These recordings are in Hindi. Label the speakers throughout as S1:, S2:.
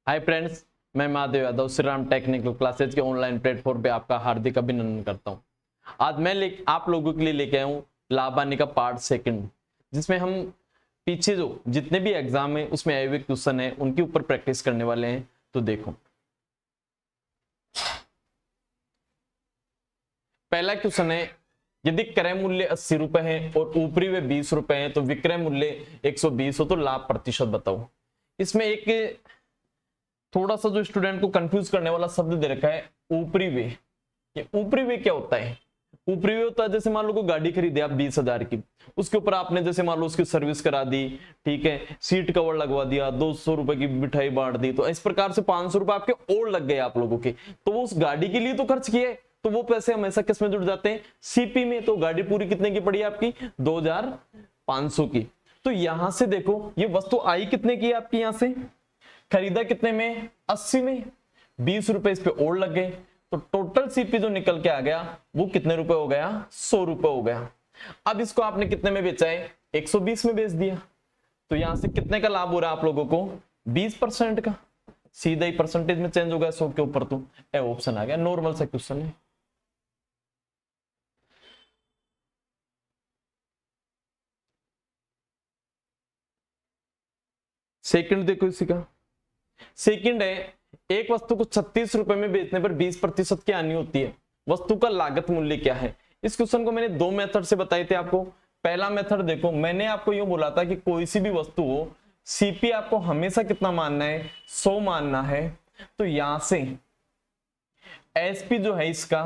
S1: हाय फ्रेंड्स, मैं महादेव यादव श्री राम टेक्निकल क्लासेज के ऑनलाइन प्लेटफॉर्म पे आपका हार्दिक अभिनंदन करता हूं। आज मैं आप लोगों के लिए लेके आया हूं लाभान्वित का पार्ट सेकंड, जिसमें हम पीछे जो जितने भी एग्जाम है उसमें आए हुए क्वेश्चन है उनके ऊपर प्रैक्टिस करने वाले हैं। तो देखो, पहला क्वेश्चन है, यदि क्रय मूल्य 80 रुपए है और ऊपरी वे 20 रुपए है तो विक्रय मूल्य 120 हो तो लाभ प्रतिशत बताओ। इसमें एक थोड़ा सा जो स्टूडेंट को कंफ्यूज करने वाला शब्द दे रखा है, ऊपरी वे। ये ऊपरी वे क्या होता है? ऊपरी वे होता है, जैसे मान लो कोई गाड़ी खरीदे आप 20,000 की, उसके ऊपर आपने जैसे मान लो उसकी सर्विस करा दी, ठीक है, सीट कवर लगवा दिया, 200 रुपए की मिठाई बांट दी, तो इस प्रकार से 500 रुपए आपके और लग गए आप लोगों के। तो वो उस गाड़ी के लिए तो खर्च किए, तो वो पैसे हमेशा किस में जुड़ जाते हैं? सीपी में। तो गाड़ी पूरी कितने की पड़ी आपकी? 2500 की। तो यहां से देखो, ये वस्तु आई कितने की आपकी? यहां से खरीदा कितने में? 80 में। 20 रुपए इस पे और लग गए, तो टोटल सीपी जो निकल के आ गया वो कितने रुपए हो गया? 100 रुपए हो गया। अब इसको आपने कितने में बेचा है? 120 में बेच दिया। तो यहां से कितने का लाभ हो रहा है आप लोगों को? 20% का। सीधा ही परसेंटेज में चेंज हो गया 100 के ऊपर, तो ए ऑप्शन आ गया। नॉर्मल सा क्वेश्चन है। सेकंड देखो इसी का। सेकंड है, एक वस्तु को 36 रुपए में बेचने पर 20% की हानि होती है, वस्तु का लागत मूल्य क्या है? इस क्वेश्चन को मैंने दो मेथड से बताए थे आपको। पहला मेथड देखो, मैंने आपको यूं बोला था कि कोई सी भी वस्तु हो, सीपी आपको हमेशा कितना मानना है? 100 मानना है। तो यहां से एसपी जो है इसका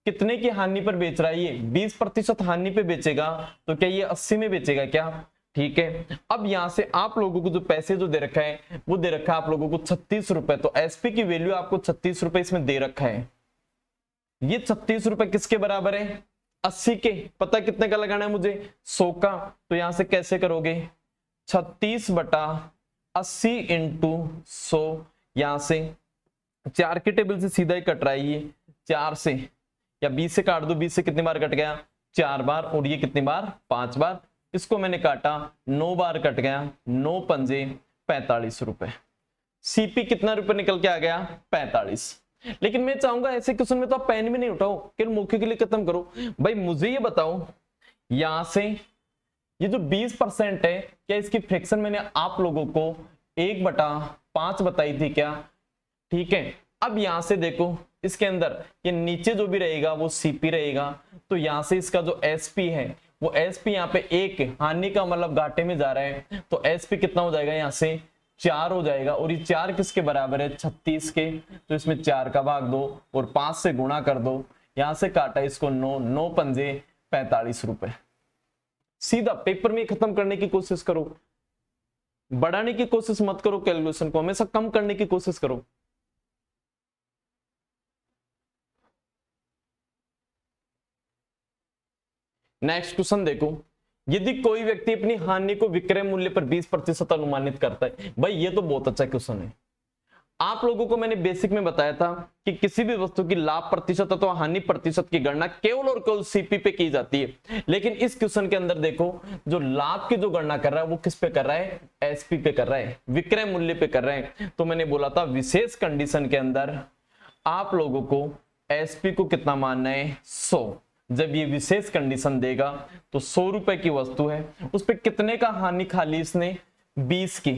S1: कितने की हानि पर बेच रहा है? ये 20% हानि पे बेचेगा, तो क्या ये 80 में बेचेगा क्या? ठीक है। अब यहां से आप लोगों को जो पैसे जो दे रखा है वो दे रखा है आप लोगों को 36 रुपए। तो एसपी की वैल्यू आपको 36 रुपए इसमें दे रखा है। ये 36 रुपए किसके बराबर है? 80 के। पता कितने का लगाना है मुझे? 100 का। तो यहां से कैसे करोगे? 36/80 इंटू 100। यहां से 4 के टेबल से सीधा ही कट रहा है ये। 4 से या 20 से काट दो, 20 से कितनी बार कट गया? 4 बार। और ये कितनी बार? 5 बार। इसको मैंने काटा, 9 बार कट गया। 9 पंजे 45 रुपए। सीपी कितना रुपए निकल के आ गया? 45। लेकिन मैं चाहूंगा ऐसे क्वेश्चन में तो आप पेन भी नहीं उठाओ, केवल मौके के लिए खत्म करो। भाई मुझे ये बताओ, यहां से ये जो 20% है, क्या इसकी फ्रैक्शन मैंने आप लोगों को 1/5 बताई थी क्या? ठीक है। अब यहां से देखो, इसके अंदर ये नीचे जो भी रहेगा वो सीपी रहेगा। तो यहां से इसका जो एसपी है वो एसपी यहाँ पे एक हानि का मतलब घाटे में जा रहा है, तो एसपी कितना हो जाएगा? यहां से 4 हो जाएगा। और ये 4 किसके बराबर है? 36 के। तो इसमें 4 का भाग दो और 5 से गुणा कर दो। यहां से काटा इसको 9, 9 पंजे 45 रुपए। सीधा पेपर में खत्म करने की कोशिश करो, बढ़ाने की कोशिश मत करो, कैलकुलेशन को हमेशा कम करने की कोशिश करो। नेक्स्ट क्वेश्चन देखो, यदि कोई व्यक्ति अपनी हानि को विक्रय मूल्य पर 20% अनुमानित करता है। भाई ये तो बहुत अच्छा क्वेश्चन है। आप लोगों को मैंने बेसिक में बताया था कि किसी भी वस्तु की लाभ प्रतिशत अथवा हानि प्रतिशत की गणना केवल और केवल सीपी पे की जाती है। लेकिन इस क्वेश्चन के अंदर देखो, जो लाभ की जो गणना कर रहा है वो किस पे कर रहा है? एसपी पे कर रहा है, विक्रय मूल्य पे कर रहा है। तो मैंने बोला था विशेष कंडीशन के अंदर आप लोगों को एसपी को कितना मानना है? 100। जब ये विशेष कंडीशन देगा तो 100 रुपए की वस्तु है, उस पर कितने का हानि खाली इसने? 20 की।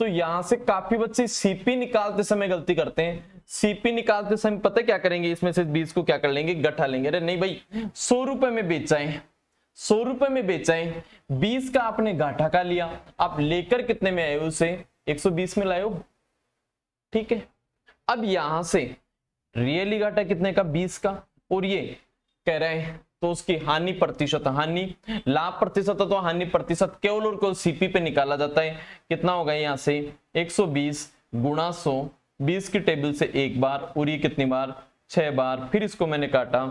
S1: तो यहां से काफी बच्चे सीपी निकालते समय गलती करते हैं। सीपी निकालते समय पता क्या करेंगे? इसमें से 20 को क्या कर लेंगे? गठा लेंगे। अरे नहीं भाई, 100 रुपए में बेचा है, 100 रुपए में बेचा है, 20 का आपने घाटा का लिया। आप लेकर कितने में आए हो? उसे 120 में लाए हो। ठीक है। अब यहां से रियली घाटा कितने का? 20 का। और ये कह रहे हैं तो उसकी हानि प्रतिशत, हानि लाभ प्रतिशत तो हानि प्रतिशत केवल और केवल सीपी पे निकाला जाता है। कितना होगा? यहां से 120 गुणा 100, 20 की टेबल से एक बार, और ये कितनी बार? 6 बार। फिर इसको मैंने काटा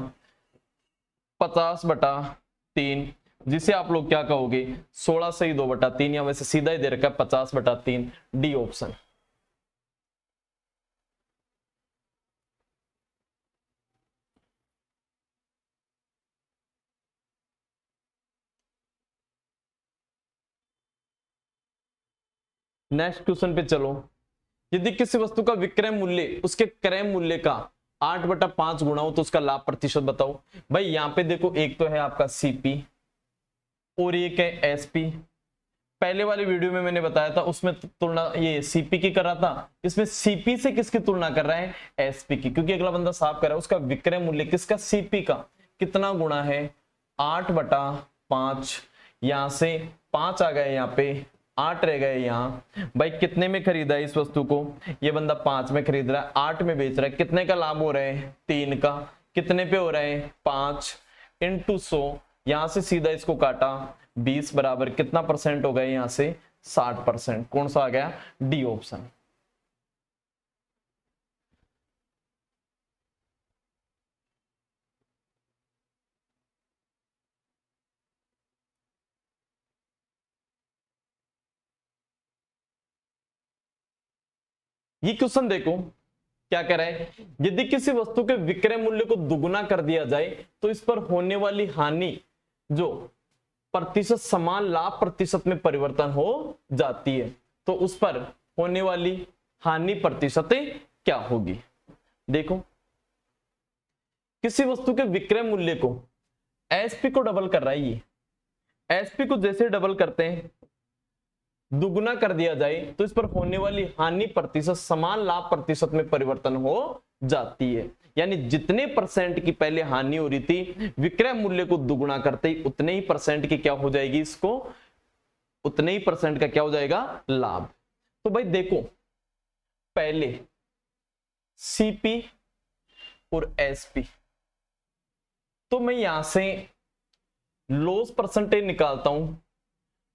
S1: 50/3, जिसे आप लोग क्या कहोगे? 16 से ही 2/3, या वैसे सीधा ही दे रखा है 50/3। D option. नेक्स्ट क्वेश्चन पे चलो। यदि किसी वस्तु का विक्रय मूल्य उसके क्रय मूल्य का 8/5 गुना हो तो उसका लाभ प्रतिशत बताओ। भाई यहाँ पे देखो, एक तो है आपका सीपी और एक है एसपी। पहले वाले वीडियो में मैंने बताया था, उसमें तुलना ये सीपी की कर रहा था, इसमें सीपी से किसकी तुलना कर रहा है, एसपी की, क्योंकि अगला बंदा साफ कर रहा है उसका विक्रय मूल्य किसका, सीपी का कितना गुना है 8/5। यहां से 5 आ गए, यहाँ पे 8 रह गए यहाँ। भाई कितने में खरीदा है इस वस्तु को, ये बंदा 5 में खरीद रहा है, 8 में बेच रहा है, कितने का लाभ हो रहा है 3 का, कितने पे हो रहा है 5 × 100। यहां से सीधा इसको काटा 20 बराबर कितना परसेंट हो गया यहां से 60%। कौन सा आ गया, डी ऑप्शन। ये क्वेश्चन देखो क्या कह रहा है, यदि किसी वस्तु के विक्रय मूल्य को दुगुना कर दिया जाए तो इस पर होने वाली हानि जो प्रतिशत समान लाभ प्रतिशत में परिवर्तन हो जाती है, तो उस पर होने वाली हानि प्रतिशत क्या होगी। देखो, किसी वस्तु के विक्रय मूल्य को एसपी को डबल कर रहा है, ये एसपी को जैसे डबल करते हैं दुगुना कर दिया जाए तो इस पर होने वाली हानि प्रतिशत समान लाभ प्रतिशत में परिवर्तन हो जाती है। यानी जितने परसेंट की पहले हानि हो रही थी, विक्रय मूल्य को दुगुना करते ही उतने ही परसेंट की क्या हो जाएगी, इसको उतने ही परसेंट का क्या हो जाएगा, लाभ। तो भाई देखो, पहले सीपी और एसपी, तो मैं यहां से लॉस परसेंटेज निकालता हूं,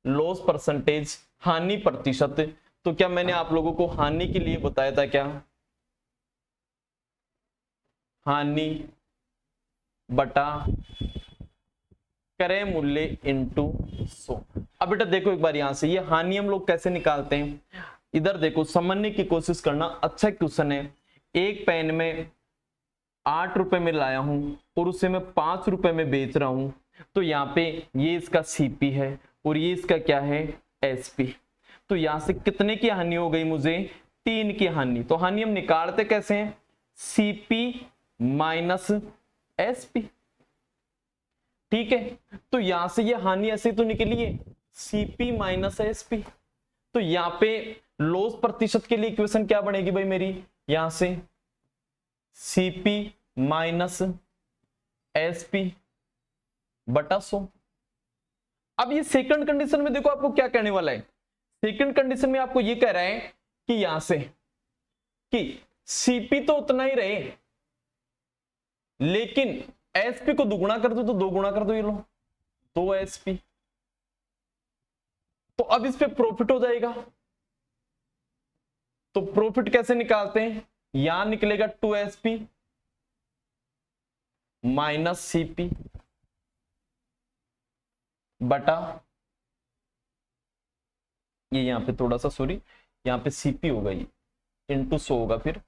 S1: लॉस परसेंटेज हानि प्रतिशत। तो क्या मैंने आप लोगों को हानि के लिए बताया था, क्या हानि बटा क्रय मूल्य × 100। अब बेटा देखो एक बार यहां से, ये हानि हम लोग कैसे निकालते हैं, इधर देखो समझने की कोशिश करना, अच्छा क्वेश्चन है। एक पेन में 8 रुपए में लाया हूं और उसे मैं 5 रुपए में बेच रहा हूं, तो यहाँ पे ये इसका सीपी है और ये इसका क्या है, एसपी। तो यहां से कितने की हानि हो गई मुझे, 3 की हानि। तो हानि हम निकालते कैसे हैं, सीपी माइनस एसपी, ठीक है। तो यहां से ये हानि ऐसे तो निकली है, सीपी माइनस एसपी। तो यहां पे लॉस प्रतिशत के लिए इक्वेशन क्या बनेगी भाई मेरी, यहां से सीपी माइनस एसपी बटा 100। अब ये सेकंड कंडीशन में देखो आपको क्या कहने वाला है, सेकंड कंडीशन में आपको ये कह रहा है कि यहां से कि सीपी तो उतना ही रहे, लेकिन एसपी को दुगुना कर दो तो 2 गुना कर दो, ये लो 2 एसपी। तो अब इस पे प्रॉफिट हो जाएगा। तो प्रॉफिट कैसे निकालते हैं, यहां निकलेगा 2 एसपी माइनस सीपी बटा, ये यहां पे थोड़ा सा सॉरी, यहां पे सीपी होगा, ये × 100 होगा, फिर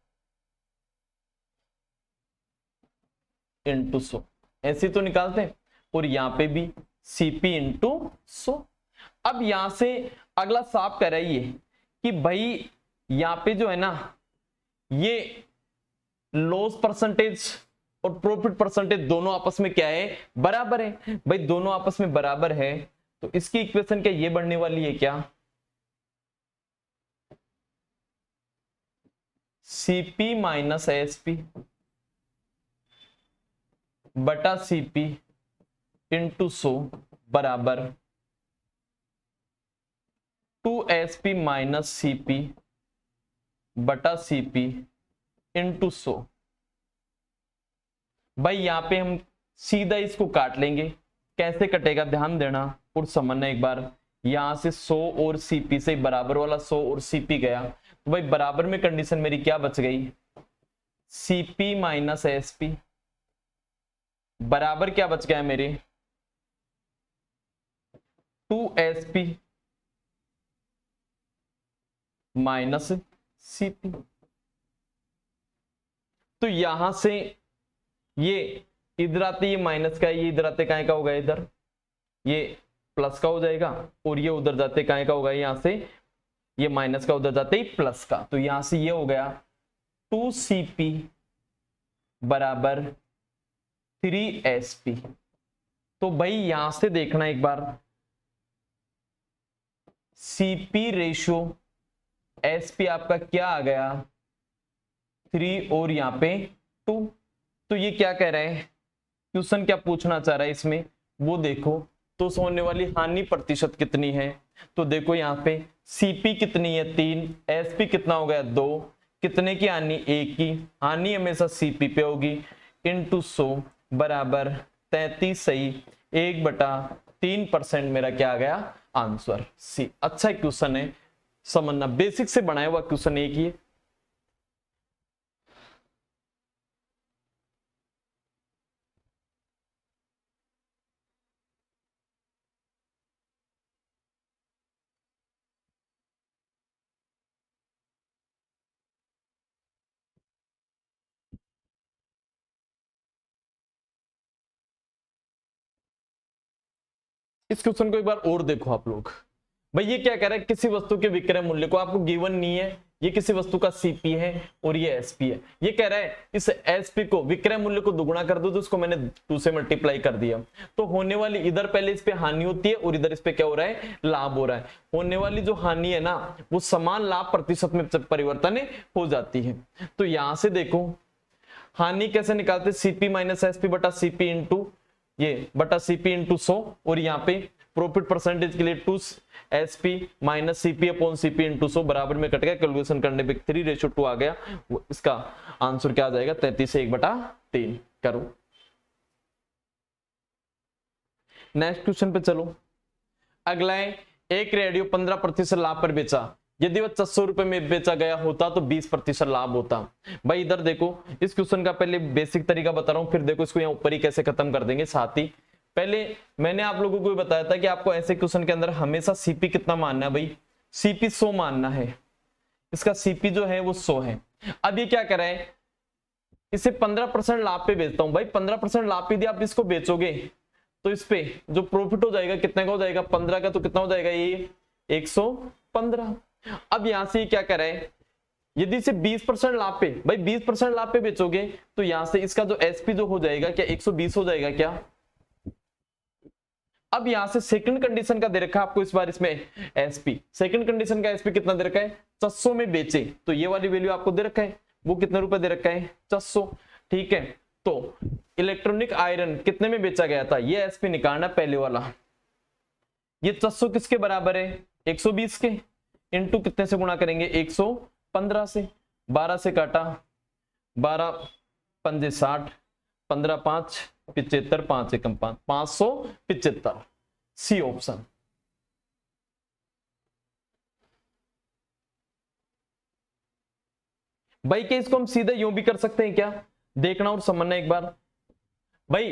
S1: × 100 ऐसे तो निकालते हैं। और यहां पे भी सीपी × 100। अब यहां से अगला साफ कर रही है कि भाई यहां पे जो है ना, ये लॉस परसेंटेज और प्रॉफिट परसेंटेज दोनों आपस में क्या है, बराबर है। भाई दोनों आपस में बराबर है, तो इसकी इक्वेशन क्या ये बढ़ने वाली है, क्या सीपी माइनस एसपी बटा सीपी × 100 बराबर 2sp माइनस सीपी बटा सीपी × 100। भाई यहां पे हम सीधा इसको काट लेंगे, कैसे कटेगा ध्यान देना और समझना एक बार। यहां से 100 और सीपी से बराबर वाला 100 और सीपी गया, तो भाई बराबर में कंडीशन मेरी क्या बच गई, सीपी माइनस एसपी बराबर क्या बच गया मेरे 2sp माइनस सीपी। तो यहां से ये इधर आते, ये माइनस का है, ये इधर आते काहे का होगा, इधर ये प्लस का हो जाएगा, और ये उधर जाते काहे का होगा, यहां से ये माइनस का उधर जाते ही प्लस का, तो यहां से ये हो गया 2CP बराबर 3SP। तो भाई यहां से देखना एक बार, CP रेशो SP आपका क्या आ गया 3 और यहां पे 2। तो ये क्या कह रहा है, क्वेश्चन क्या पूछना चाह रहा है इसमें वो देखो। तो होने वाली हानि प्रतिशत कितनी है, तो देखो यहाँ पे CP कितनी है 3, SP कितना हो गया 2, कितने की हानि 1 की, हानि हमेशा CP पे होगी, इंटू 100 बराबर 33 सही 1/3% मेरा क्या आ गया आंसर सी। अच्छा क्वेश्चन है, समझना, बेसिक से बनाया हुआ क्वेश्चन एक ही है। इस क्वेश्चन को एक बार और देखो आप लोग। भाई ये क्या कह रहा है, किसी वस्तु के विक्रय मूल्य को, आपको गिवन नहीं है, ये किसी वस्तु का CP है और ये SP है। ये कह रहा है इस SP को विक्रय मूल्य को दुगुना कर दो, तो इसको मैंने 2 से मल्टीप्लाई कर दिया, तो होने वाली इधर पहले इस पे हानि होती है और इधर इस पे क्या हो रहा है लाभ हो रहा है। होने वाली जो हानि है ना वो समान लाभ प्रतिशत में परिवर्तन हो जाती है। तो यहां से देखो हानि कैसे निकालते, CP माइनस SP बटा CP इंटू ये बटा CP इंटू 100, और यहाँ पे प्रॉफिट परसेंटेज के लिए 2SP minus CP upon CP into 100 बराबर में कट गया, कैलकुलेशन करने पे 3:2 आ गया। इसका आंसर क्या आ जाएगा 33 से 1/3 करो। नेक्स्ट क्वेश्चन पे चलो। अगला है, एक रेडियो 15% लाभ पर बेचा, यदि वह 600 रुपए में बेचा गया होता तो 20% लाभ होता। भाई इधर देखो, इस क्वेश्चन का पहले बेसिक तरीका बता रहा हूं, फिर देखो इसको यहाँ ऊपर ही कैसे खत्म कर देंगे साथ ही। पहले मैंने आप लोगों को बताया था कि आपको ऐसे क्वेश्चन के अंदर हमेशा CP कितना मानना है, भाई CP 100 मानना है, इसका CP जो है वो 100 है। अब ये क्या कर रहा है, इसे 15% लाभ पे बेचता हूं। भाई 15% लाभ पे यदि आप इसको बेचोगे तो इस पे जो प्रॉफिट हो जाएगा कितने का हो जाएगा 15 का, तो कितना हो जाएगा ये 115। अब यहां से क्या कर रहा है, यदि इसे 20% लाभ पे, भाई 20% लाभ पे बेचोगे तो यहां से इसका जो SP जो हो जाएगा क्या 120 हो जाएगा क्या। अब यहां से सेकंड कंडीशन का दे रखा है आपको इस बार इसमें SP, सेकंड कंडीशन का SP कितना दे रखा है 600 में बेचे, तो ये वाली वैल्यू आपको दे रखा है, वो कितने रुपए दे रखा है 600। ठीक है, तो इलेक्ट्रॉनिक आयरन कितने में बेचा गया था, ये SP निकालना पहले वाला। ये 600 किसके बराबर है 120 के, इंटू कितने से गुणा करेंगे 115 से, 12 से काटा 12 पंजे 60, 15 5 75, 5 एकम 5, 575 सी ऑप्शन। भाई क्या इसको हम सीधे यूं भी कर सकते हैं क्या, देखना और समझना एक बार। भाई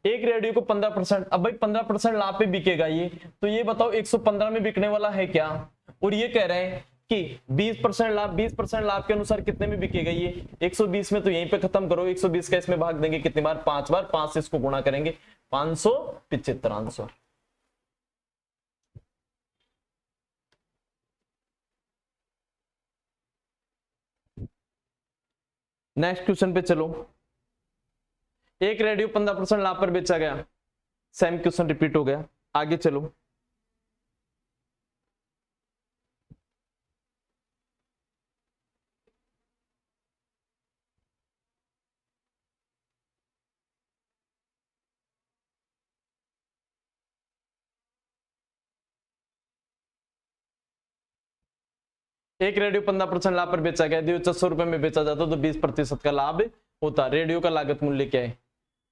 S1: एक रेडियो को 15%, अब भाई 15% लाभ पे बिकेगा ये, तो ये बताओ 115 में बिकने वाला है क्या, और ये कह रहे हैं कि 20% लाभ, 20% लाभ के अनुसार कितने में बिकेगा ये 120 में, तो यहीं पे खत्म करो, 120 का इसमें भाग देंगे कितनी बार 5 बार, 5 से इसको गुणा करेंगे 575 आंसर। नेक्स्ट क्वेश्चन पे चलो। एक रेडियो 15% लाभ पर बेचा गया, सेम क्वेश्चन रिपीट हो गया, आगे चलो। एक रेडियो 15% लाभ पर बेचा गया, यदि 600 रुपए में बेचा जाता तो 20% का लाभ होता। रेडियो का लागत मूल्य क्या है,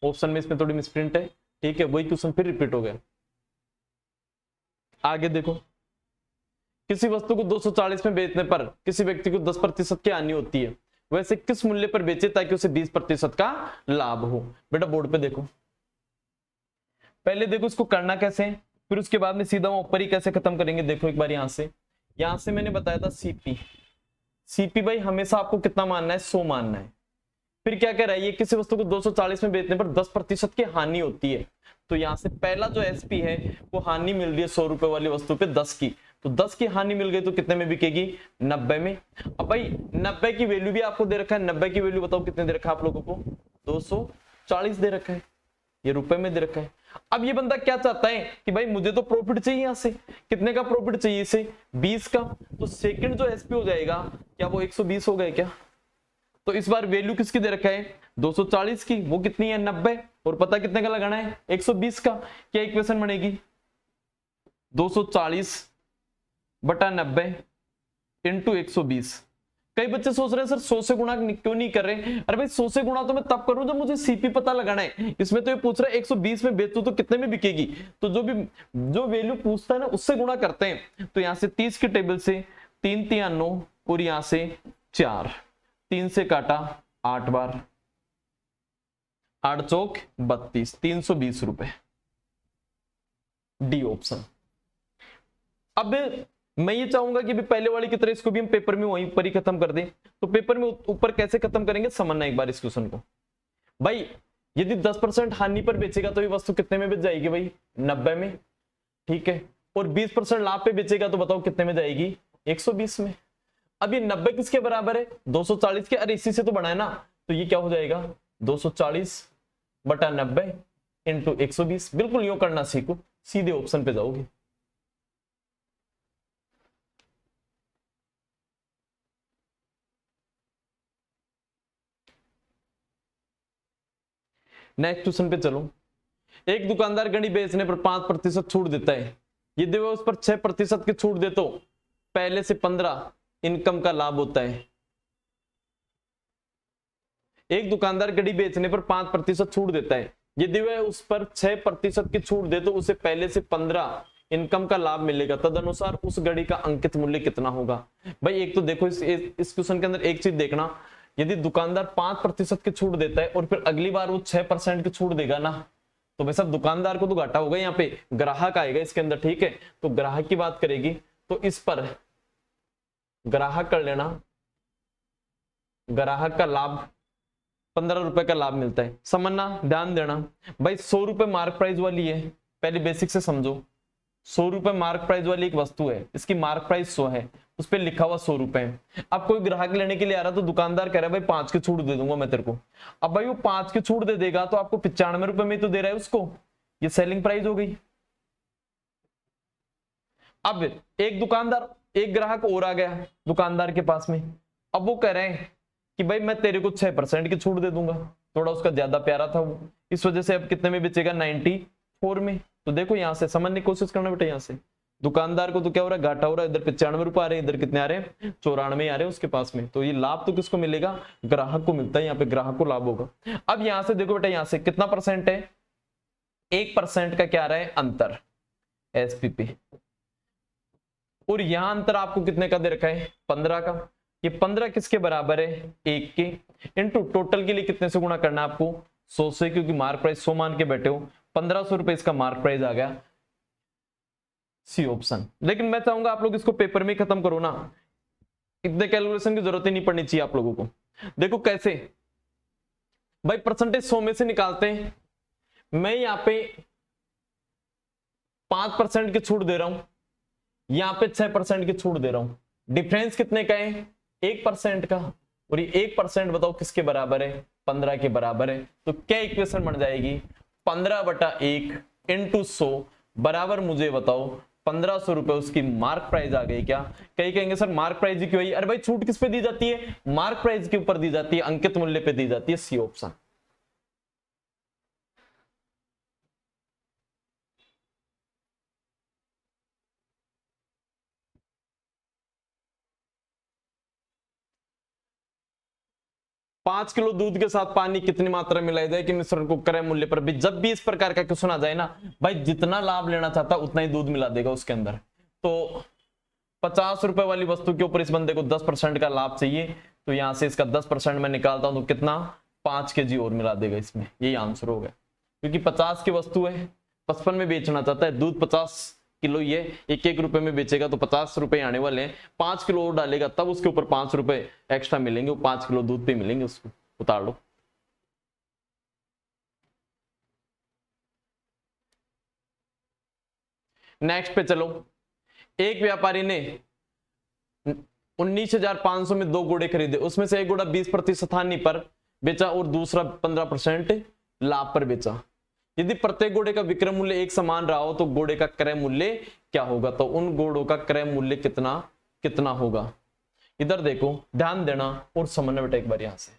S1: ऑप्शन में इसमें थोड़ी मिसप्रिंट है, ठीक है, वही क्वेश्चन फिर रिपीट हो गया। आगे देखो, किसी वस्तु को 240 में बेचने पर किसी व्यक्ति को 10% की हानि होती है, वैसे किस मूल्य पर बेचे ताकि उसे 20% का लाभ हो। बेटा बोर्ड पे देखो, पहले देखो इसको करना कैसे है, फिर उसके बाद में सीधा ऊपर ही कैसे खत्म करेंगे। देखो एक बार यहां से मैंने बताया था CP भाई हमेशा आपको कितना मानना है 100 मानना है। फिर क्या कह रहा है, ये किसी वस्तु को 240 में बेचने पर 10% की हानि होती है, तो यहां से पहला जो SP है वो हानि मिल रही है 100 रुपए वाली वस्तु पे 10 की, तो 10 की हानि मिल गई तो कितने में बिकेगी? 90 में। अब भाई 90 की वैल्यू भी आपको दे रखा है, 90 की वैल्यू बताओ कितने दे रखा है आप लोगों को? 240 दे रखा है, ये रुपए में दे रखा है। अब ये बंदा क्या चाहता है कि भाई मुझे तो प्रॉफिट चाहिए, यहां से कितने का प्रॉफिट चाहिए? इसे 20 का। तो सेकंड जो एसपी हो जाएगा क्या वो 120 हो गए क्या? तो इस बार वैल्यू किसकी दे रखा है? 240 की, वो कितनी है? 90। और पता कितने का लगाना है? 120 का। क्या इक्वेशन बनेगी? 240 बटा 90 इंटू 120। कई बच्चे सोच रहे हैं सर 100 से गुणा क्यों नहीं कर रहे? अरे भाई 100 से गुणा तो मैं तब करूं जब मुझे सीपी पता लगाना है। इसमें तो ये पूछ रहा है 120 में बेचूं तो कितने में बिकेगी। तो जो वैल्यू पूछता है ना उससे गुणा करते हैं। तो यहां से 30 की टेबल से 3 3 9 और यहां से 4, 3 से काटा 8 बार, 8 चौक 32, 320 रुपए। D option. अब मैं ये चाहूंगा कि भी पहले वाली की तरह इसको भी हम पेपर में वहीं पर ही खत्म कर दें। तो पेपर में ऊपर कैसे खत्म करेंगे समझना एक बार इस क्वेश्चन को। भाई यदि 10% हानि पर बेचेगा तो ये वस्तु कितने में बेच जाएगी भाई? 90 में, ठीक है। और 20% लाभ पे बेचेगा तो बताओ कितने में जाएगी? 120 में। अब ये 90 किसके बराबर है? 240 के। अरे इसी से तो बना है ना, तो ये क्या हो जाएगा? 240 बटा 90 इंटू 120। बिल्कुल यूं करना सीखो, सीधे ऑप्शन पे जाओगे। नेक्स्ट क्वेश्चन पे चलो। एक दुकानदार घड़ी बेचने पर 5% छूट देता है। यदि वह उस पर 6% की छूट दे तो पहले से 15 इनकम का लाभ होता है। एक दुकानदार घड़ी बेचने पर 5% छूट देता है। यदि वह उस पर 6% की छूट दे तो उसे पहले से 15 इनकम का लाभ मिलेगा। तदनुसार उस घड़ी का अंकित मूल्य कितना होगा? भाई एक तो देखो इस क्वेश्चन के अंदर एक चीज देखना, यदि दुकानदार 5% की छूट देता है और फिर अगली बार वो 6% की छूट देगा ना, तो भाई साहब दुकानदार को तो घाटा होगा। यहाँ पे ग्राहक आएगा इसके अंदर, ठीक है। तो ग्राहक की बात करेगी तो इस पर ग्राहक कर लेना, ग्राहक का लाभ 15 रुपए का लाभ मिलता है। समझना, ध्यान देना भाई। 100 रुपए मार्क प्राइस वाली है, पहले बेसिक से समझो। 100 रुपए मार्क प्राइस वाली एक वस्तु है, इसकी मार्क प्राइस 100 है, उस पर लिखा हुआ 100 रुपए है। अब कोई ग्राहक लेने के लिए आ रहा तो दुकानदार कह रहा है भाई 5 की छूट दे दूंगा मैं तेरे को। अब भाई वो 5 की छूट दे देगा तो आपको 95 रुपए में तो दे रहा है उसको, ये सेलिंग प्राइस हो गई। अब एक ग्राहक और आ गया दुकानदार के पास में। अब वो कह रहे हैं कि भाई मैं तेरे को 6% की छूट दे दूंगा, थोड़ा उसका ज्यादा प्यारा था वो, इस वजह से अब कितने में बेचेगा? 94 में। तो देखो यहां से समझने की कोशिश करना बेटा। यहां से दुकानदार को तो क्या हो रहा है? घाटा हो रहा है। इधर 95 रुपए आ रहे हैं, इधर कितने आ रहे हैं? 94 आ रहे हैं उसके पास में। तो ये लाभ तो किसको मिलेगा? ग्राहक को मिलता है। यहाँ पे ग्राहक को लाभ होगा। अब यहां से देखो बेटा, यहां से कितना परसेंट है? 1% का क्या आ रहा है? अंतर, एसपीपी। और यहां अंतर आपको कितने का दे रखा है? 15 का। ये 15 किसके बराबर है? 1 के। इनटू टोटल के लिए कितने से गुणा करना है आपको? 100 से, क्योंकि मार्क प्राइस 100 मान के बैठे हो। 1500 रुपए इसका मार्क प्राइस आ गया, सी ऑप्शन। लेकिन मैं चाहूंगा आप लोग इसको पेपर में खत्म करो ना, इतने कैलकुलेशन की जरूरत ही नहीं पड़नी चाहिए आप लोगों को। देखो कैसे भाई, परसेंटेज 100 में से निकालते हैं। मैं यहां पे 5% की छूट दे रहा हूं, यहां पे 6% की छूट दे रहा हूं। डिफरेंस कितने का है? 1% का। और ये 1% बताओ किसके बराबर है? 15 के बराबर है। तो क्या इक्वेशन बन जाएगी? 15/1 इंटू 100 बराबर, मुझे बताओ 1500 रुपए उसकी मार्क प्राइस आ गई क्या? कई कहेंगे सर मार्क प्राइस ही क्यों आई? अरे भाई छूट किस पे दी जाती है? मार्क प्राइस के ऊपर दी जाती है, अंकित मूल्य पे दी जाती है, सी ऑप्शन। पांच किलो दूध के साथ पानी कितनी मात्रा मिलाई जाए कि मिश्रण को क्रय मूल्य पर भी? जब भी इस प्रकार का क्वेश्चन आ जाए ना भाई, जितना लाभ लेना चाहता उतना ही दूध मिला देगा उसके अंदर। तो 50 रुपए वाली वस्तु के ऊपर इस बंदे को 10% का लाभ चाहिए, तो यहां से इसका 10% मैं निकालता हूं तो कितना? 5 kg और मिला देगा इसमें। यही आंसर हो गया, क्योंकि 50 की वस्तु है, 55 में बेचना चाहता है, दूध 50 किलो, ये 1-1 रुपए में बेचेगा तो 50 रुपए आने वाले हैं। 5 किलो और डालेगा तब उसके ऊपर 5 रुपए एक्स्ट्रा मिलेंगे, वो 5 किलो दूध पे मिलेंगे उसको। उतार लो। नेक्स्ट पे चलो। एक व्यापारी ने 19,500 में 2 घोड़े खरीदे, उसमें से एक घोड़ा 20% हानि पर बेचा और दूसरा 15% लाभ पर बेचा। यदि प्रत्येक घोड़े का विक्रय मूल्य एक समान रहा हो तो घोड़े का क्रय मूल्य क्या होगा? तो उन घोड़ों का क्रय मूल्य कितना होगा? इधर देखो, ध्यान देना और समझना बेटा एक बार। यहां से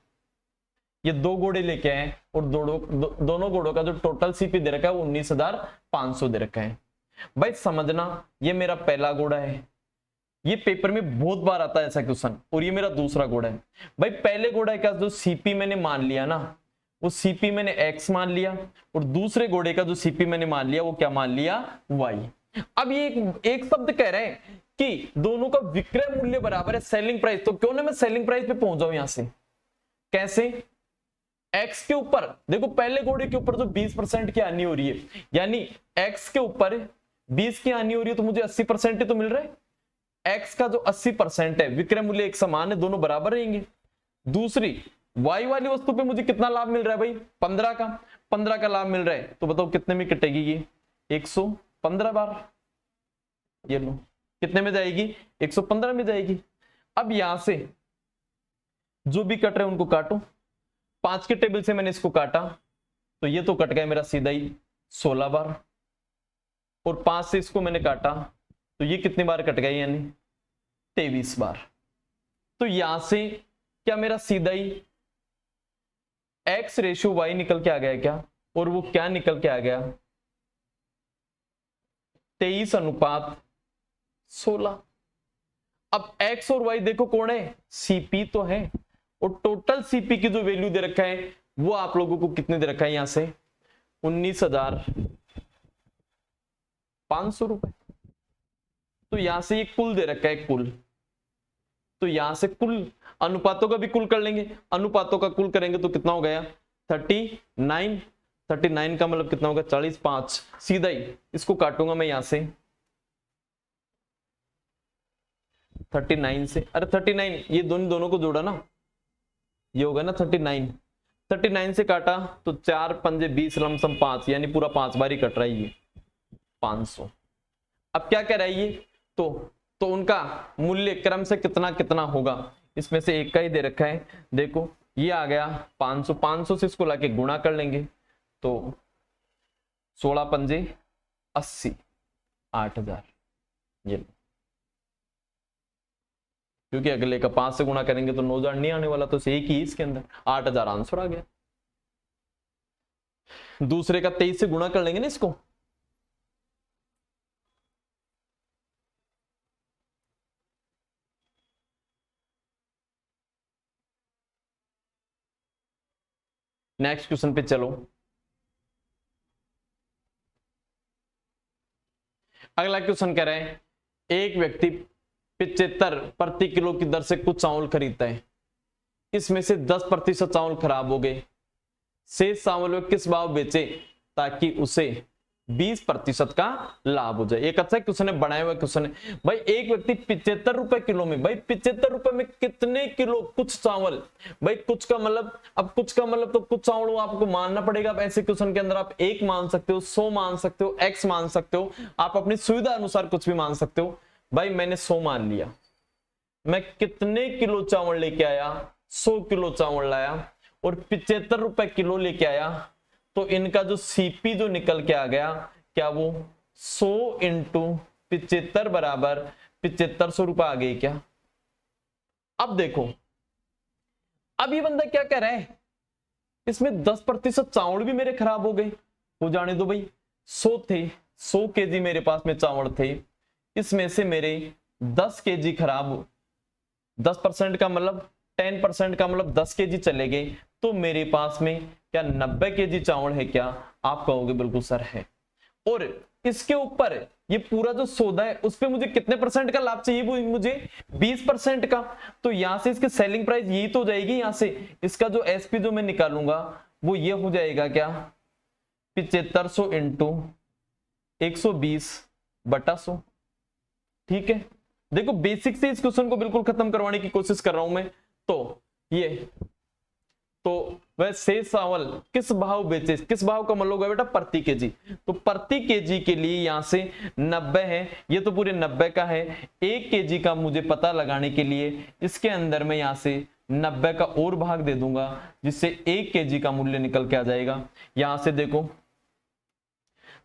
S1: ये 2 घोड़े लेके आए और दोनों घोड़ों का जो टोटल सीपी दे रखा है वो 19,500 दे रखा है। भाई समझना, ये मेरा पहला घोड़ा है, ये पेपर में बहुत बार आता है ऐसा क्वेश्चन, और ये मेरा दूसरा घोड़ा है। भाई पहले घोड़े का जो सीपी मैंने मान लिया ना, वो सीपी मैंने एक्स मान लिया, और दूसरे घोड़े का जो सीपी मैंने मान लिया वो क्या मान लिया? वाई। अब ये एक शब्द कह रहे हैं कि दोनों का विक्रय मूल्य बराबर है सेलिंग प्राइस, तो क्यों ना मैं सेलिंग प्राइस पे पहुंच जाऊं। यहां से कैसे? एक्स के ऊपर देखो, पहले घोड़े के ऊपर जो 20% की हानि हो रही है, यानी एक्स के ऊपर 20 की हानि हो रही है, तो मुझे 80% ही तो मिल रहा है। एक्स का जो 80% है, विक्रय मूल्य एक समान है, दोनों बराबर रहेंगे। दूसरी वाई वाली वस्तु पे मुझे कितना लाभ मिल रहा है भाई? 15 का लाभ मिल रहा है, तो बताओ कितने में कटेगी ये? 115 बार। ये लो, कितने में जाएगी? 115 में जाएगी। अब यहां से जो भी कट रहे हैं उनको काटो। 5 के टेबल से मैंने इसको काटा, तो ये तो कट गया मेरा सीधा ही 16 बार, और 5 से इसको मैंने काटा तो ये कितनी बार कट गया? यानी 23 बार। तो यहां से क्या मेरा सीधा ही x रेशियो y निकल के आ गया क्या? और वो क्या निकल के आ गया? 23:16। अब x और y देखो कौन है? सीपी तो है, और टोटल सीपी की जो वैल्यू दे रखा है वो आप लोगों को कितने दे रखा है? यहां से 19,500 रुपए। तो यहां से ये कुल दे रखा है, कुल। तो यहां से कुल अनुपातों का भी कुल कर लेंगे, अनुपातों का कुल करेंगे तो कितना हो गया? 39 का मतलब कितना होगा? 40, 5। सीधा ही इसको काटूंगा मैं यहां से 39 से। अरे 39, ये दोनों को जोड़ा ना, ये होगा ना 39 से काटा तो 4 पंजे 20 लमसम 5, यानी पूरा 5 बार ही कट रहा है ये 500। अब क्या कह रहा है ये? तो उनका मूल्य क्रम से कितना होगा? इसमें से एक का ही दे रखा है। देखो ये आ गया 500, 500 से इसको लाके गुणा कर लेंगे तो 16 पंजे 80, 8000। ये क्योंकि अगले का 5 से गुणा करेंगे तो 9000 नहीं आने वाला, तो एक ही इसके अंदर 8000 आंसर आ गया। दूसरे का 23 से गुणा कर लेंगे ना इसको, नेक्स्ट क्वेश्चन पे चलो। अगला क्वेश्चन कह रहे हैं एक व्यक्ति 75 प्रति किलो की दर से कुछ चावल खरीदता है, इसमें से 10% चावल खराब हो गए, शेष चावल में किस भाव बेचे ताकि उसे 20% का लाभ हो जाए? एक अच्छा क्वेश्चन है, बनाया हुआ क्वेश्चन है भाई। एक व्यक्ति 75 रुपए किलो में, भाई 75 रुपए में कितने किलो? कुछ चावल। भाई कुछ का मतलब, अब कुछ का मतलब तो कुछ चावल आपको मानना पड़ेगा। अब ऐसे क्वेश्चन के अंदर आप 1 मान सकते हो, 100 मान सकते हो, x मान सकते हो, आप अपनी सुविधा अनुसार कुछ भी मान सकते हो। भाई मैंने 100 मान लिया, मैं कितने किलो चावल लेके आया? 100 किलो चावल लाया और 75 रुपए किलो लेके आया, तो इनका जो सीपी जो निकल के आ गया, क्या वो 100 इंटू 75 बराबर 7500 रुपए आ गई क्या? अब देखो, अब ये बंदा क्या कह रहा है? इसमें 10% चावल भी मेरे खराब हो गए, हो जाने दो भाई। 100 थे, 100 केजी मेरे पास में चावल थे, इसमें से मेरे 10 केजी खराब, 10% का मतलब 10% का मतलब 10 केजी चले गए, तो मेरे पास में क्या 90 केजी चावल है क्या? आप कहोगे बिल्कुल सर है। और इसके ऊपर ये पूरा जो सौदा है उस पे मुझे कितने परसेंट का लाभ चाहिए? वो मुझे 20% का। तो यहां से इसकी सेलिंग प्राइस यही तो हो जाएगी। यहां से इसका जो एसपी जो मैं निकालूंगा वो ये हो जाएगा क्या? 7500 इंटू 120/100। ठीक है, देखो बेसिक से इस क्वेश्चन को बिल्कुल खत्म करवाने की कोशिश कर रहा हूं मैं। तो ये तो वह शेष चावल किस भाव बेचे, किस भाव का मतलब होगा बेटा प्रति केजी, तो प्रति केजी के लिए यहां से 90 है, ये तो पूरे 90 का है, 1 केजी का मुझे पता लगाने के लिए इसके अंदर में यहां से 90 का और भाग दे दूंगा, जिससे 1 केजी का मूल्य निकल के आ जाएगा। यहां से देखो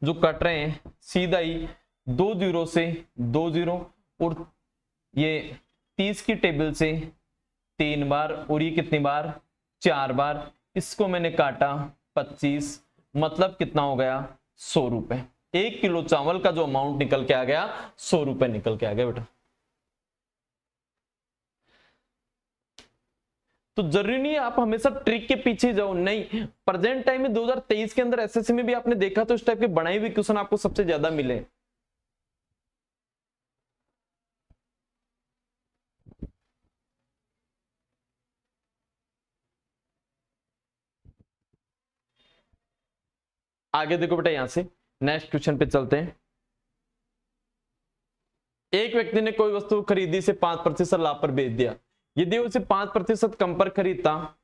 S1: जो कट रहे हैं सीधा ही 2 जीरो से 2 जीरो, और ये 30 की टेबल से 3 बार, और ये कितनी बार 4 बार, इसको मैंने काटा 25, मतलब कितना हो गया 100 रुपए। 1 किलो चावल का जो अमाउंट निकल के आ गया 100 रुपए निकल के आ गया बेटा। तो जरूरी नहीं है आप हमेशा ट्रिक के पीछे जाओ, नहीं, प्रेजेंट टाइम में 2023 के अंदर एसएससी में भी आपने देखा तो इस टाइप के बनाए हुए क्वेश्चन आपको सबसे ज्यादा मिले। आगे देखो बेटा, यहां से नेक्स्ट क्वेश्चन पे चलते हैं। एक व्यक्ति ने कोई वस्तु खरीदी से 5% लाभ पर बेच दिया। यदि उसे 5% कम पर खरीदता,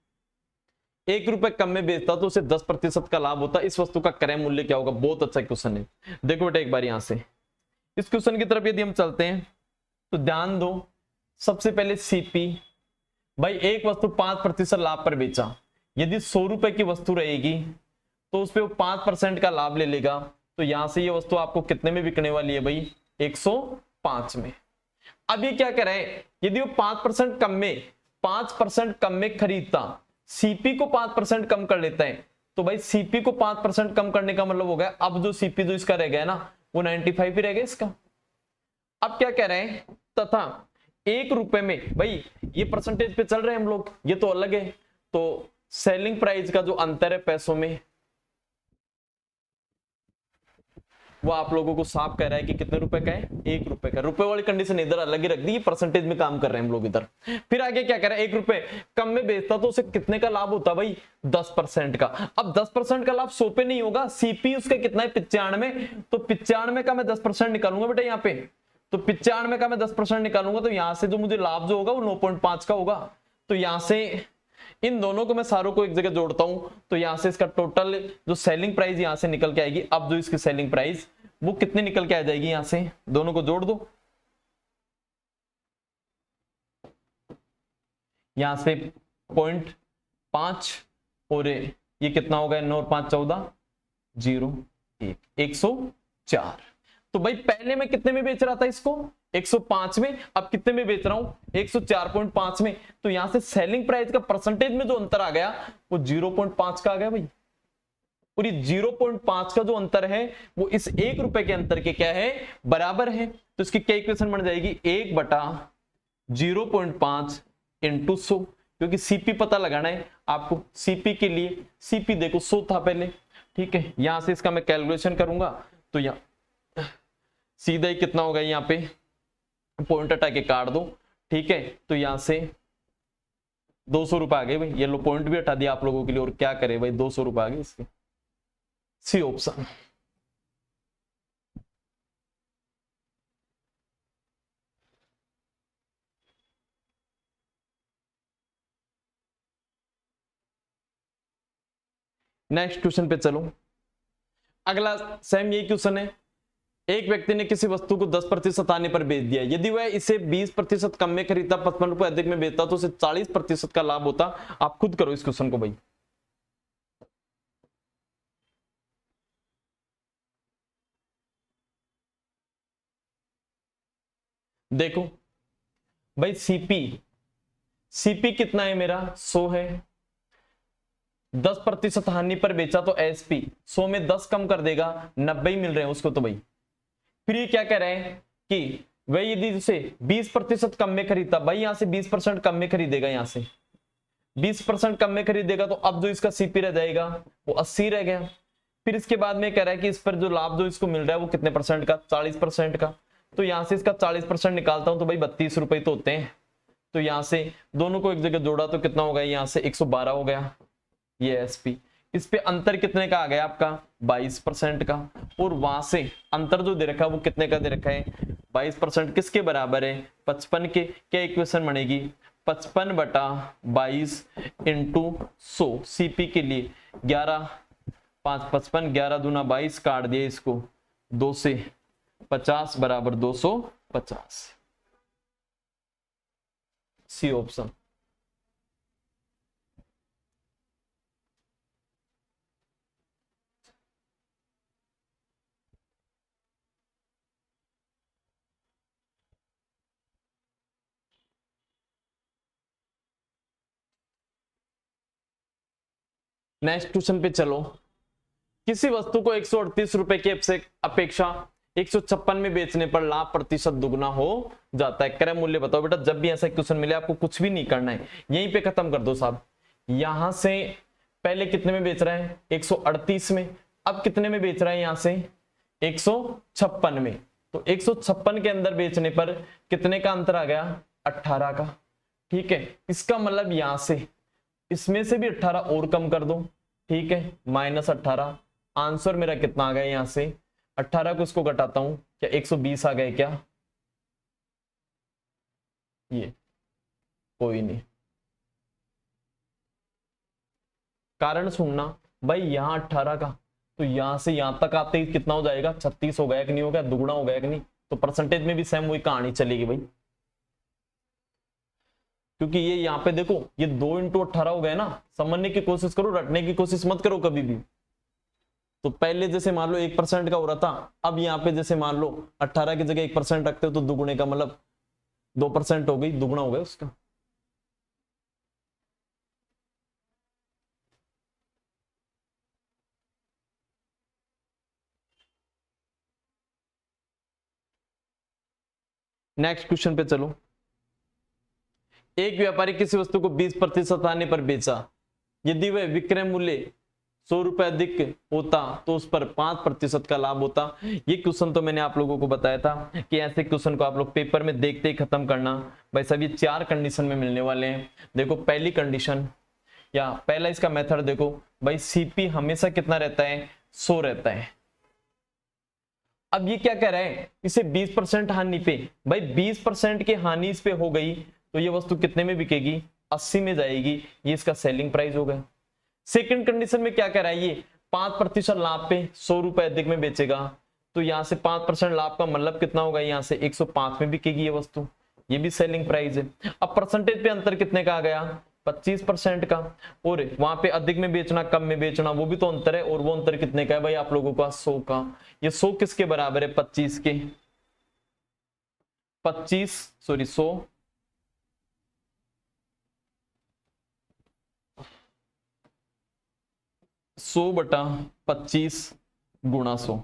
S1: 1 रुपए कम में बेचता तो उसे 10% का लाभ होता। इस वस्तु का क्रय मूल्य क्या होगा? बहुत अच्छा क्वेश्चन है। देखो बेटा एक बार यहां से इस क्वेश्चन की तरफ यदि हम चलते हैं तो ध्यान दो, सबसे पहले सीपी, भाई एक वस्तु 5% लाभ पर बेचा, यदि 100 रुपए की वस्तु रहेगी तो उस पर वो 5% का लाभ ले लेगा, तो यहां से ये वस्तु आपको कितने में बिकने वाली है भाई? 105 में। अब ये क्या कह रहा है, यदि वो 5% कम में खरीदता, सीपी को 5% कम कर लेता है, तो भाई सीपी को 5% कम करने का मतलब हो गया, अब जो सीपी जो इसका रह गया ना वो 95 ही रह गया इसका। अब क्या कह रहे हैं, तथा 1 रुपए में, भाई ये परसेंटेज पे चल रहे हैं हम लोग, ये तो अलग है, तो सेलिंग प्राइस का जो अंतर है पैसों में वो आप लोगों को साफ कह रहा है कि कितने रुपए का है? 1 रुपए का। रुपए वाली कंडीशन इधर अलग ही रख दी, परसेंटेज में काम कर रहे हैं हम लोग इधर। फिर आगे क्या कह रहा है, 1 रुपए कम में बेचता तो उसे कितने का लाभ होता भाई? 10% का। अब 10% का लाभ 100 पे नहीं होगा, सीपी उसका कितना है? 95, तो 95 का मैं 10% निकालूंगा बेटा यहाँ पे, तो 95 का मैं 10% निकालूंगा, तो यहां से जो मुझे लाभ जो होगा वो 9.5 का होगा। तो यहां से इन दोनों को मैं सारों को एक जगह जोड़ता हूं, तो यहां से इसका टोटल जो सेलिंग प्राइस यहां से निकल के आएगी, अब जो इसकी सेलिंग प्राइस वो कितनी निकल के आ जाएगी, यहां से दोनों को जोड़ दो, यहां से 0.5 और ये कितना हो गया? 9 और 5 14, 0 1, 104। तो भाई पहले मैं कितने में बेच रहा था इसको? 105 में, अब कितने में बेच रहा हूं? 104.5 में। तो यहां से सेलिंग प्राइस का परसेंटेज में जो अंतर आ गया वो 0.5 का आ गया भाई, और ये 0.5 का जो अंतर है वो इस 1 रुपए के अंतर के क्या है? बराबर है। तो इसकी क्या इक्वेशन बन जाएगी? 1/0.5 इंटू 100, क्योंकि सीपी पता लगाना है आपको। सीपी के लिए सीपी देखो 100 था पहले, ठीक है। यहां से इसका मैं कैलकुलेशन करूंगा तो यहां सीधा ही कितना होगा, यहाँ पे पॉइंट हटा के काट दो, ठीक है। तो यहां से 200 रुपए आ गए भाई, ये लो पॉइंट भी हटा दिया आप लोगों के लिए, और क्या करे भाई 200 रुपए आ गए इसके। C option. नेक्स्ट क्वेश्चन पे चलो। अगला सेम यही क्वेश्चन है। एक व्यक्ति ने किसी वस्तु को 10% आने पर बेच दिया, यदि वह इसे 20% कम में खरीदता, 55 रुपए अधिक में बेचता तो उसे 40% का लाभ होता। आप खुद करो इस क्वेश्चन को भाई। देखो भाई सीपी कितना है मेरा? 100 है। 10% हानि पर बेचा तो एसपी 100 में 10 कम कर देगा, 90 ही मिल रहे हैं उसको। तो भाई फिर ये क्या कह रहे हैं कि वह यदि उसे 20% कम में खरीदता, भाई यहां से 20% कम में खरीदेगा, यहां से 20% कम में खरीदेगा, तो अब जो इसका सीपी रह जाएगा वो 80 रह गया। फिर इसके बाद में कह रहा है कि इस पर जो लाभ जो इसको मिल रहा है वो कितने परसेंट का? 40% का। तो यहां से इसका 40% निकालता हूं तो भाई 32 रुपए तो होते हैं। तो यहां से दोनों को एक जगह जोड़ा तो कितना हो गया? यहां से 112 हो गया ये एसपी। इस पे अंतर कितने का आ गया आपका? 22% का। और वहां से अंतर जो दे रखा है वो कितने का दे रखा है? 22%। किसके बराबर है? 55 के। क्या इक्वेशन बनेगी? 55/22 इंटू 100 सीपी के लिए 11 5 55 11 दूना 22 काट दिया इसको 2 से 50 बराबर 250 सी ऑप्शन। नेक्स्ट क्वेश्चन पे चलो। किसी वस्तु को 138 रुपए की अपेक्षा 156 में बेचने पर लाभ प्रतिशत दुगना हो जाता है, क्रय मूल्य बताओ। बेटा जब भी ऐसा क्वेश्चन मिले आपको कुछ भी नहीं करना है, यहीं पे खत्म कर दो साहब। यहां से पहले कितने में बेच रहा है 138 में, अब कितने में बेच रहा है यहां से 156 में, तो 156 के अंदर बेचने पर कितने का अंतर आ गया 18 का। ठीक है, इसका मतलब यहां से इसमें से भी 18 और कम कर दो। ठीक है, -18। आंसर मेरा कितना आ गया यहां से 18 को इसको घटाता हूं, क्या 120 आ गए क्या? ये कोई नहीं, कारण सुनना भाई, यहां 18 का तो यहां से यहां तक आते ही कितना हो जाएगा 36 हो गया कि नहीं हो गया, दुगुना हो गया कि नहीं? तो परसेंटेज में भी सेम वही कहानी चलेगी भाई, क्योंकि ये यहाँ पे देखो ये 2 × 18 हो गए ना। समझने की कोशिश करो, रटने की कोशिश मत करो कभी भी। तो पहले जैसे मान लो 1% का हो रहा था, अब यहाँ पे जैसे मान लो 18 की जगह 1% रखते हो तो दुगुने का मतलब 2% हो गई, दुगुना हो गया उसका। नेक्स्ट क्वेश्चन पे चलो। एक व्यापारी किसी वस्तु को 20% आने पर बेचा, यदि वह विक्रय मूल्य 100 रुपए अधिक होता तो उस पर 5% का लाभ होता। ये क्वेश्चन तो मैंने आप लोगों को बताया था कि ऐसे क्वेश्चन को आप लोग पेपर में देखते ही खत्म करना। भाई सब ये 4 कंडीशन में मिलने वाले हैं। देखो पहली कंडीशन या पहला इसका मेथड देखो भाई, सीपी हमेशा कितना रहता है 100 रहता है। अब ये क्या कह रहा है, इसे 20% हानि पे, भाई 20% की हानि इस पे हो गई तो ये वस्तु कितने में बिकेगी 80 में जाएगी, ये इसका सेलिंग प्राइस हो गया। सेकंड कंडीशन में क्या कह रहा है, ये 5% लाभ पे 100 रुपए अधिक में बेचेगा, तो यहां से 5% लाभ का मतलब कितना होगा, यहां से 105 में बिकेगी ये वस्तु, ये भी सेलिंग प्राइस है। अब परसेंटेज पे अंतर कितने का आ गया 25% का, और वहां पे अधिक में बेचना कम में बेचना वो भी तो अंतर है, और वो अंतर कितने का है भाई आप लोगों का 100 का। ये 100 किसके बराबर है 25 के, 100 100/25 गुणा 100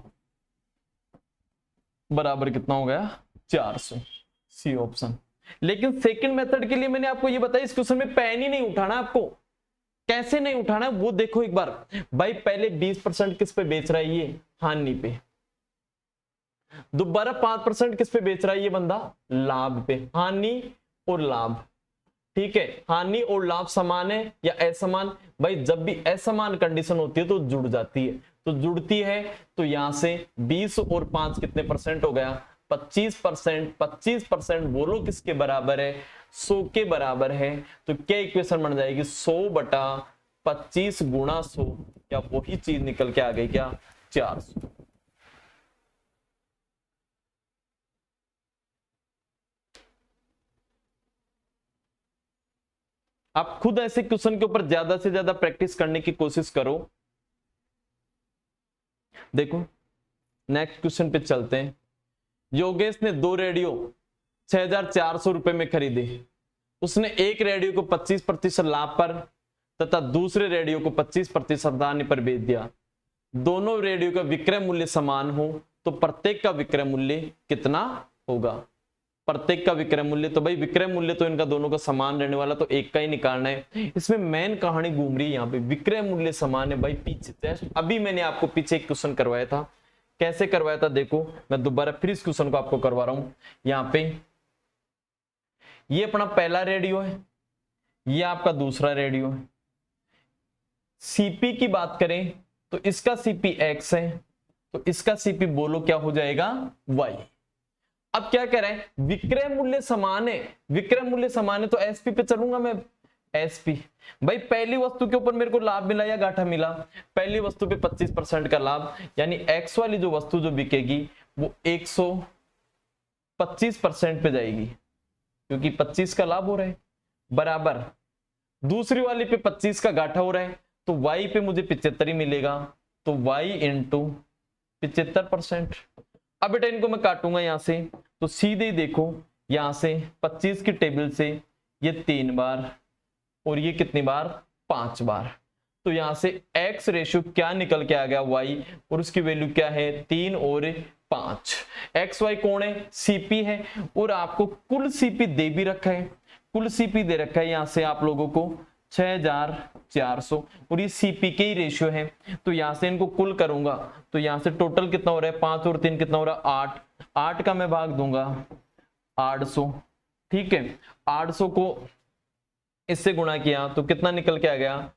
S1: बराबर कितना हो गया 400, सी ऑप्शन। लेकिन सेकंड मेथड के लिए मैंने आपको ये बताया, इस क्वेश्चन में पेन ही नहीं उठाना आपको। कैसे नहीं उठाना वो देखो एक बार भाई, पहले 20% किस पे बेच रहा है ये हानि पे, दोबारा 5% किस पे बेच रहा है ये बंदा लाभ पे, हानि और लाभ। ठीक है, हानि और लाभ समान है या असमान, भाई जब भी असमान कंडीशन होती है तो जुड़ जाती है, तो जुड़ती है तो यहां से 20 और 5 कितने परसेंट हो गया 25%। 25% बोलो किसके बराबर है 100 के बराबर है, तो क्या इक्वेशन बन जाएगी 100/25 गुणा 100, क्या वही चीज निकल के आ गई क्या 400। आप खुद ऐसे क्वेश्चन के ऊपर ज्यादा से ज्यादा प्रैक्टिस करने की कोशिश करो। देखो नेक्स्ट क्वेश्चन पे चलते हैं। योगेश ने 2 रेडियो 6400 रुपए में खरीदे। उसने एक रेडियो को 25% लाभ पर तथा दूसरे रेडियो को 25% हानि पर बेच दिया। दोनों रेडियो का विक्रय मूल्य समान हो तो प्रत्येक का विक्रय मूल्य कितना होगा। प्रत्येक का विक्रय मूल्य, तो भाई विक्रय मूल्य तो इनका दोनों का समान रहने वाला, तो एक का ही निकालना है। इसमें मेन कहानी घूम रही है यहाँ पे, विक्रय मूल्य समान है भाई। पीछे जस्ट अभी मैंने आपको पीछे एक क्वेश्चन करवाया था, कैसे करवाया था देखो, मैं दोबारा फिर इस क्वेश्चन को आपको करवा रहा हूं। यहाँ पे ये अपना पहला रेडियो है, ये आपका दूसरा रेडियो है। सीपी की बात करें तो इसका सीपी एक्स है, तो इसका सीपी बोलो क्या हो जाएगा वाई। अब क्या कह रहे हैं, विक्रय मूल्य समान है, विक्रय मूल्य समान है तो एसपी पे चलूंगा मैं, एसपी। भाई पहली वस्तु के ऊपर मेरे को लाभ मिला या घाटा मिला, पहली वस्तु पे 25% का लाभ, यानी एक्स वाली जो वस्तु जो बिकेगी वो 125% पे जाएगी क्योंकि 25 का लाभ हो रहा है, बराबर दूसरी वाली पे 25 का घाटा हो रहा है तो y पे मुझे 75 ही मिलेगा, तो y इंटू 75%। अब बेटा इनको मैं काटूंगा यहां से, तो सीधे ही देखो यहां से 25 की टेबल से ये 3 बार और ये कितनी बार, 5 बार, तो यहां से x रेशियो क्या निकल के आ गया, y, और उसकी वैल्यू क्या है 3 और 5। एक्स वाई कौन है, सीपी है, और आपको कुल सीपी दे भी रखा है, कुल सीपी दे रखा है यहां से आप लोगों को 6400, और ये सीपी के ही रेशियो है, तो यहां से इनको कुल करूंगा तो यहां से टोटल कितना हो रहा है, 5 और 3 कितना हो रहा है, 8, 8 का मैं भाग दूंगा 800, ठीक है, 800 को इससे गुणा किया तो कितना निकल के आ गया,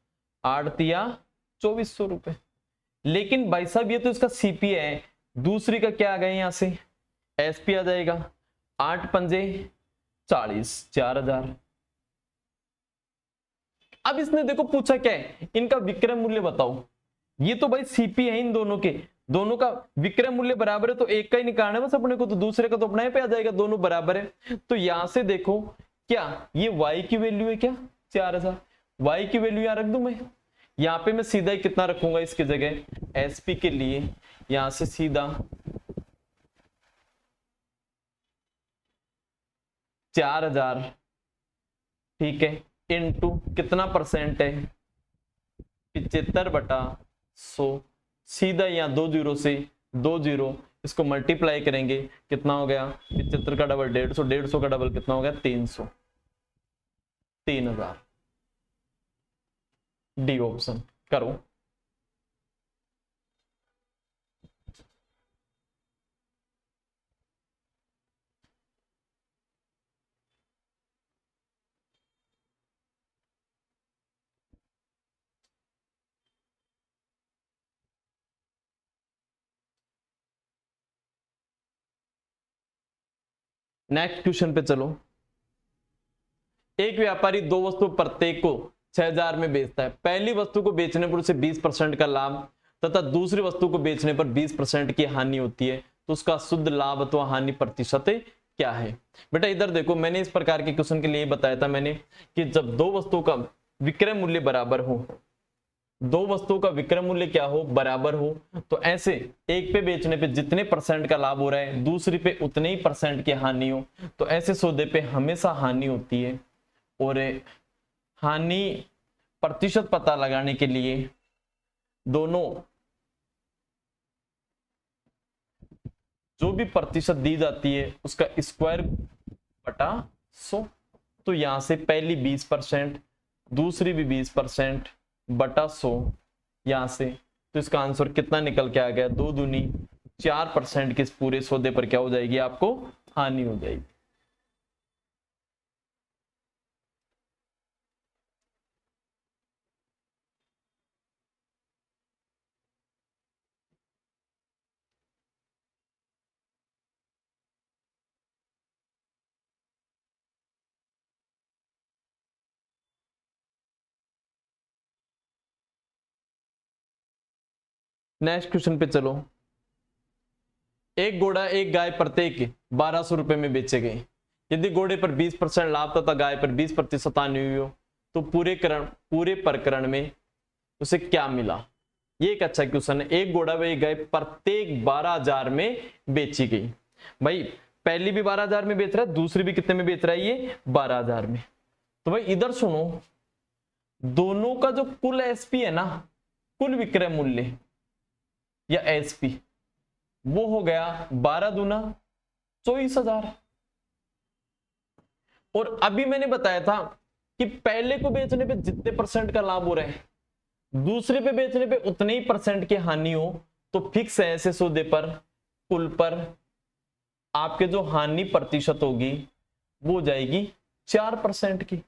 S1: 8 तिया 2400 रुपए। लेकिन भाई साहब ये तो इसका सीपी है, दूसरी का क्या आ गया यहां से, एसपी आ जाएगा, 8 पंजे 40, 4000। अब इसने देखो पूछा क्या है, इनका विक्रय मूल्य बताओ, ये तो भाई सीपी है इन दोनों के, दोनों का विक्रय मूल्य बराबर है तो एक का ही निकालना है बस अपने को, तो दूसरे का तो अपना ही पे आ जाएगा, दोनों बराबर है। तो यहां से देखो क्या ये y की वैल्यू है क्या 4000, y की वैल्यू यहां रख दूं मैं, यहां पे मैं सीधा ही कितना रखूंगा इसकी जगह, एसपी के लिए यहां से सीधा 4000, ठीक है, इनटू कितना परसेंट है 75/100, सीधा यहाँ 2 जीरो से 2 जीरो इसको मल्टीप्लाई करेंगे कितना हो गया, 75 का डबल 150, 150 का डबल कितना हो गया 300, 3000। डी ऑप्शन करो। नेक्स्ट क्वेश्चन पे चलो। एक व्यापारी दो वस्तु प्रत्येक को 6000 में बेचता है, पहली वस्तु को बेचने पर उसे 20% का लाभ तथा दूसरी वस्तु को बेचने पर 20% की हानि होती है, तो उसका शुद्ध लाभ अथवा हानि प्रतिशत क्या है। बेटा इधर देखो, मैंने इस प्रकार के क्वेश्चन के लिए बताया था मैंने कि जब दो वस्तुओं का विक्रय मूल्य बराबर हो, दो वस्तुओं का विक्रय मूल्य क्या हो, बराबर हो, तो ऐसे एक पे बेचने पे जितने परसेंट का लाभ हो रहा है दूसरी पे उतने ही परसेंट की हानि हो, तो ऐसे सौदे पे हमेशा हानि होती है। और हानि प्रतिशत पता लगाने के लिए दोनों जो भी प्रतिशत दी जाती है उसका स्क्वायर बटा 100, तो यहां से पहली 20%, दूसरी भी 20% बटा 100 यहां से, तो इसका आंसर कितना निकल के आ गया, 2 दूनी 4% के इस पूरे सौदे पर क्या हो जाएगी, आपको हानि हो जाएगी। नेक्स्ट क्वेश्चन पे चलो। एक घोड़ा एक गाय प्रत्येक 1200 रुपए में बेचे गए, यदि घोड़े पर 20% लाभ तथा गाय पर 20% हानि हुई हो तो पूरे प्रकरण में उसे क्या मिला। ये एक अच्छा क्वेश्चन है। एक घोड़ा व एक गाय प्रत्येक 12000 में बेची गई, भाई पहली भी 12000 में बेच रहा है, दूसरी भी कितने में बेच रहा है, ये 12000 में। तो भाई इधर सुनो, दोनों का जो कुल एसपी है ना, कुल विक्रय मूल्य या एसपी, वो हो गया 12 दूना 24000। और अभी मैंने बताया था कि पहले को बेचने पे जितने परसेंट का लाभ हो रहा है दूसरे पे बेचने पे उतने ही परसेंट की हानि हो, तो फिक्स है ऐसे सौदे पर कुल पर आपके जो हानि प्रतिशत होगी वो हो जाएगी 4% की।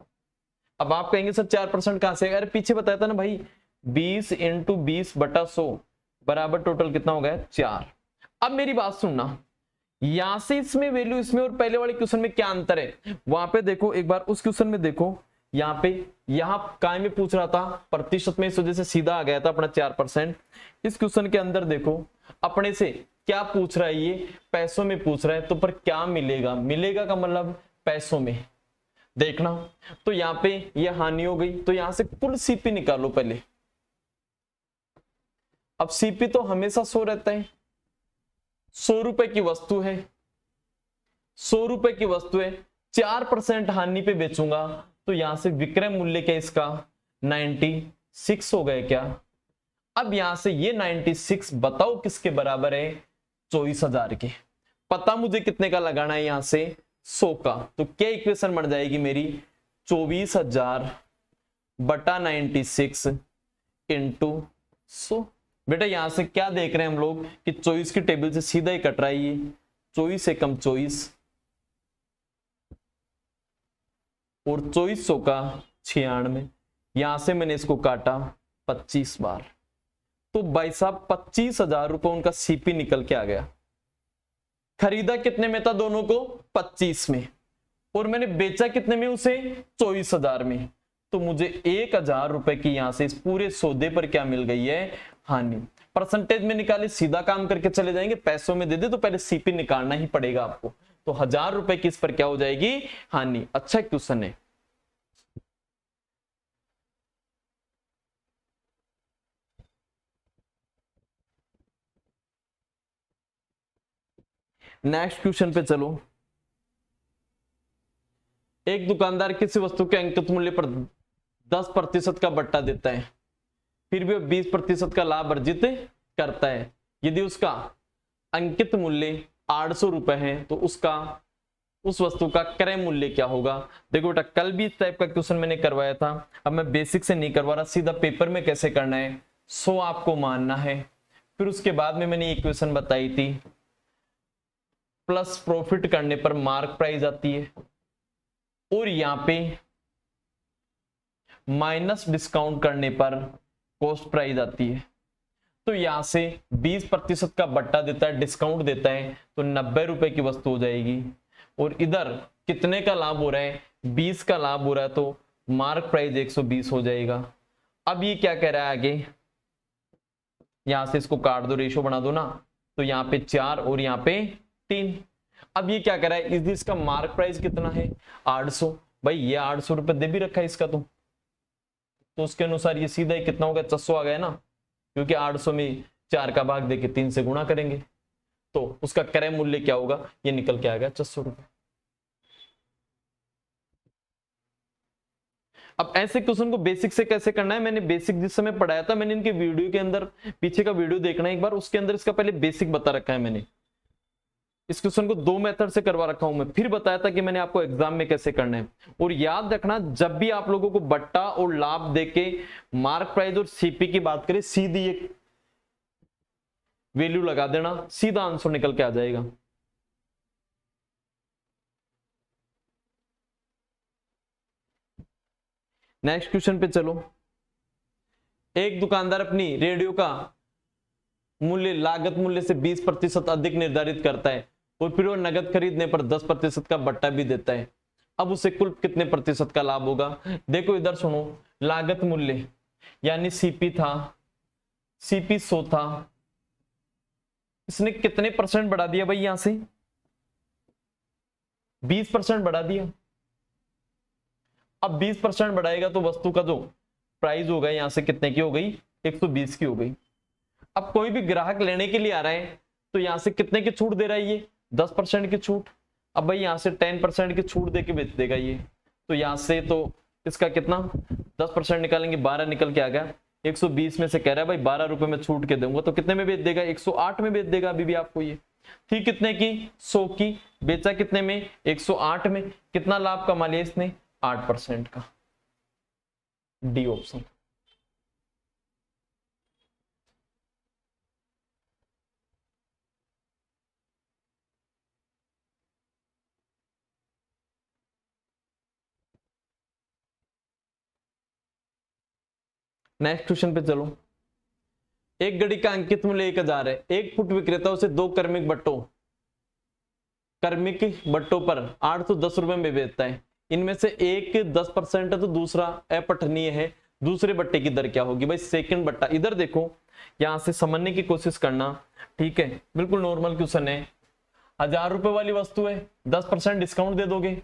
S1: अब आप कहेंगे सर 4% कहां से, अरे पीछे बताया था ना भाई, 20 × 20/100 बराबर टोटल कितना हो गया 4। अब मेरी बात सुनना, यहां से इसमें वैल्यू इसमें और पहले वाले क्वेश्चन में क्या अंतर है वहां पे देखो, एक बार उस क्वेश्चन में देखो, यहाँ पे यहां काय में पूछ रहा था प्रतिशत में, इस वजह से सीधा आ गया था अपना 4%। इस क्वेश्चन के अंदर देखो अपने से क्या पूछ रहा है, ये पैसों में पूछ रहा है, तो पर क्या मिलेगा, मिलेगा का मतलब पैसों में देखना। तो यहाँ पे ये हानि हो गई, तो यहां से कुल सीपी निकालो पहले। अब सीपी तो हमेशा 100 रहता है, 100 रुपए की वस्तु है, 100 रुपए की वस्तु है, 4% हानि पे बेचूंगा, तो यहां से विक्रय मूल्य क्या इसका 96 हो गए क्या। अब यहां से ये 96 बताओ किसके बराबर है, 24,000 के। पता मुझे कितने का लगाना है, यहां से 100 का, तो क्या इक्वेशन बन जाएगी मेरी 24,000 बटा 96 इंटू 100। बेटा यहां से क्या देख रहे हैं हम लोग कि 24 की टेबल से सीधा ही कट रहा है, ये 24 से कम 24 और 2400 का 96, यहां से मैंने इसको काटा 25 बार, तो भाई साहब 25,000 रुपए उनका सीपी निकल के आ गया। खरीदा कितने में था दोनों को, 25 में, और मैंने बेचा कितने में उसे, 24,000 में। तो मुझे 1,000 रुपए की यहां से इस पूरे सौदे पर क्या मिल गई है, हानि। परसेंटेज में निकाले सीधा काम करके चले जाएंगे, पैसों में दे दे तो पहले सीपी निकालना ही पड़ेगा आपको। तो 1,000 रुपए की इस पर क्या हो जाएगी, हानि। अच्छा क्वेश्चन है। नेक्स्ट क्वेश्चन पे चलो। एक दुकानदार किसी वस्तु के अंकित मूल्य पर 10% का बट्टा देता है, फिर भी 20% का लाभ अर्जित करता है। यदि उसका अंकित मूल्य 800 रुपए है तो उसका उस वस्तु का क्रय मूल्य क्या होगा। देखो बेटा कल भी इस टाइप का क्वेश्चन मैंने करवाया था, अब मैं बेसिक से नहीं करवा रहा, सीधा पेपर में कैसे करना है, 100 आपको मानना है। फिर उसके बाद में मैंने एक क्वेश्चन बताई थी, प्लस प्रॉफिट करने पर मार्क प्राइस आती है, और यहां पे माइनस डिस्काउंट करने पर कॉस्ट प्राइस आती है। तो यहां से 20% का बट्टा देता है, डिस्काउंट देता है, तो 90 रुपए की वस्तु हो जाएगी। और इधर कितने का लाभ हो रहा है, 20 का लाभ हो रहा है, तो मार्क प्राइस 120 हो जाएगा। अब ये क्या कह रहा है आगे, यहां से इसको काट दो, रेशो बना दो ना, तो यहाँ पे 4 और यहाँ पे 3। अब ये क्या कह रहा है, इस इसका मार्क प्राइस कितना है, 800। भाई ये 800 रुपए दे भी रखा है इसका, तो उसके अनुसार ये सीधा ही कितना होगा, 600 आ गया ना, क्योंकि 800 में 4 का भाग देके 3 से गुणा करेंगे, तो उसका क्रय मूल्य क्या होगा, ये निकल के आ गया 600 रुपए। अब ऐसे क्वेश्चन को बेसिक से कैसे करना है, मैंने बेसिक जिस समय पढ़ाया था, मैंने इनके वीडियो के अंदर, पीछे का वीडियो देखना है एक बार, उसके अंदर इसका पहले बेसिक बता रखा है। मैंने इस क्वेश्चन को 2 मेथड से करवा रखा हूं, मैं फिर बताया था कि मैंने आपको एग्जाम में कैसे करना है। और याद रखना, जब भी आप लोगों को बट्टा और लाभ देके मार्क प्राइस और सीपी की बात करें, सीधी एक वैल्यू लगा देना, सीधा आंसर निकल के आ जाएगा। नेक्स्ट क्वेश्चन पे चलो। एक दुकानदार अपनी रेडियो का मूल्य लागत मूल्य से 20% अधिक निर्धारित करता है, और फिर वो नगद खरीदने पर 10% का बट्टा भी देता है। अब उसे कुल कितने प्रतिशत का लाभ होगा। देखो इधर सुनो, लागत मूल्य यानी सीपी था, सीपी 100 था, इसने कितने परसेंट बढ़ा दिया भाई, यहां से 20% बढ़ा दिया। अब 20% बढ़ाएगा तो वस्तु का जो प्राइस होगा यहां से कितने की हो गई, 120 की हो गई। अब कोई भी ग्राहक लेने के लिए आ रहा है, तो यहां से कितने की छूट दे रहा है, ये 10% की छूट। अब भाई यहां से 10% की छूट देके बेच देगा ये, तो यहां से तो इसका कितना 10% निकालेंगे, 12 निकल के आ गया। 120 में से कह रहा है भाई 12 रुपए में छूट के दूंगा, तो कितने में बेच देगा, 108 में बेच देगा अभी भी आपको ये। थी कितने की, 100 की, बेचा कितने में, 108 में। कितना लाभ कमा लिया इसने, 8% का। D option. नेक्स्ट क्वेश्चन पे चलो। एक घड़ी का अंकित मूल्य 1,000 है, एक फुट विक्रेता उसे 2 क्रमिक बट्टों कर्मिक बट्टों पर 810 रुपए में बेचता है, इनमें से एक 10% है तो दूसरा अपठनीय है, दूसरे बट्टे की दर क्या होगी? भाई सेकंड बट्टा। इधर देखो, यहां से समझने की कोशिश करना, ठीक है, बिल्कुल नॉर्मल क्वेश्चन है। 1000 रुपए वाली वस्तु है, 10% डिस्काउंट दे दोगे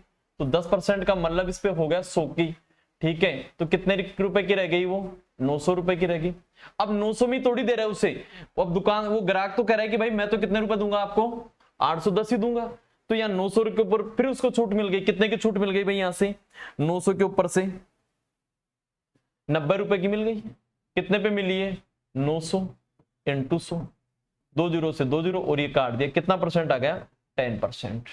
S1: तो 10% का मतलब इस पे हो गया 100 की, ठीक है, तो कितने रुपए की रह गई वो? 900 रुपए की रहेगी। अब 900 में थोड़ी दे रहा है उसे, अब दुकान वो ग्राहक तो कह रहा है कि भाई मैं तो कितने रुपए दूंगा आपको? 810 ही दूंगा। तो यहाँ 900 के ऊपर फिर उसको छूट मिल गई, कितने की छूट मिल गई भाई? यहां से 900 के ऊपर से 90 रुपए की मिल गई। कितने पे मिली है? 900 इंटू 100, 2 जीरो से 2 जीरो और ये काट दिया, कितना परसेंट आ गया? 10%।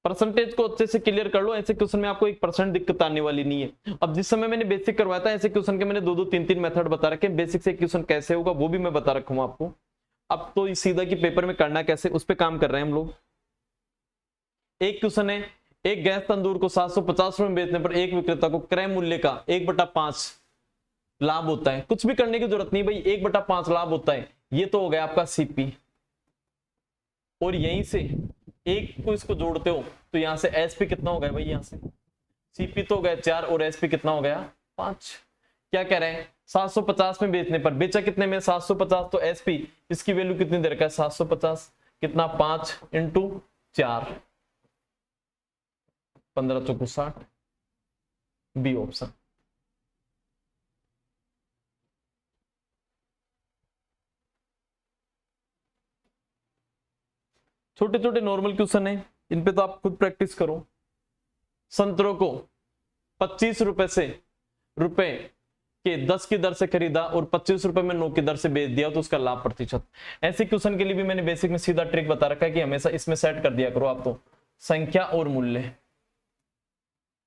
S1: परसेंटेज को अच्छे से क्लियर कर लो, ऐसे क्वेश्चन में आपको 1% दिक्कत आने वाली नहीं है। अब जिस समय मैंने बेसिक करवाया था, ऐसे क्वेश्चन के मैंने 2-2 3-3 मेथड बता रखे हैं। बेसिक से क्वेश्चन कैसे होगा वो भी मैं बता रखा हूं आपको। अब तो सीधा कि पेपर में करना कैसे, उस पर काम कर रहे हैं हम लोग। एक क्वेश्चन है, एक गैस तंदूर को 750 रुपए में बेचने पर एक विक्रेता को क्रय मूल्य का 1/5 लाभ होता है। कुछ भी करने की जरूरत नहीं भाई, 1/5 लाभ होता है। ये तो हो गया आपका सीपी, और यहीं से एक को इसको जोड़ते हो तो यहां से एसपी कितना हो गया भाई? यहां से सीपी तो हो गया 4 और एसपी कितना हो गया? 5। क्या कह रहे हैं? 750 में बेचने पर, बेचा कितने में? 750, तो एसपी इसकी वैल्यू कितनी देर का है? 750, कितना? 5 इंटू 4, 15 चौको 60, बी ऑप्शन। छोटे छोटे नॉर्मल क्वेश्चन है, इन पे तो आप खुद प्रैक्टिस करो। संतरों को 25 रुपए के 10 की दर से खरीदा और 25 रुपए में 9 की दर से बेच दिया, तो उसका लाभ प्रतिशत। ऐसे क्वेश्चन के लिए भी मैंने बेसिक में सीधा ट्रिक बता रखा है कि हमेशा इसमें सेट कर दिया करो आप तो संख्या और मूल्य।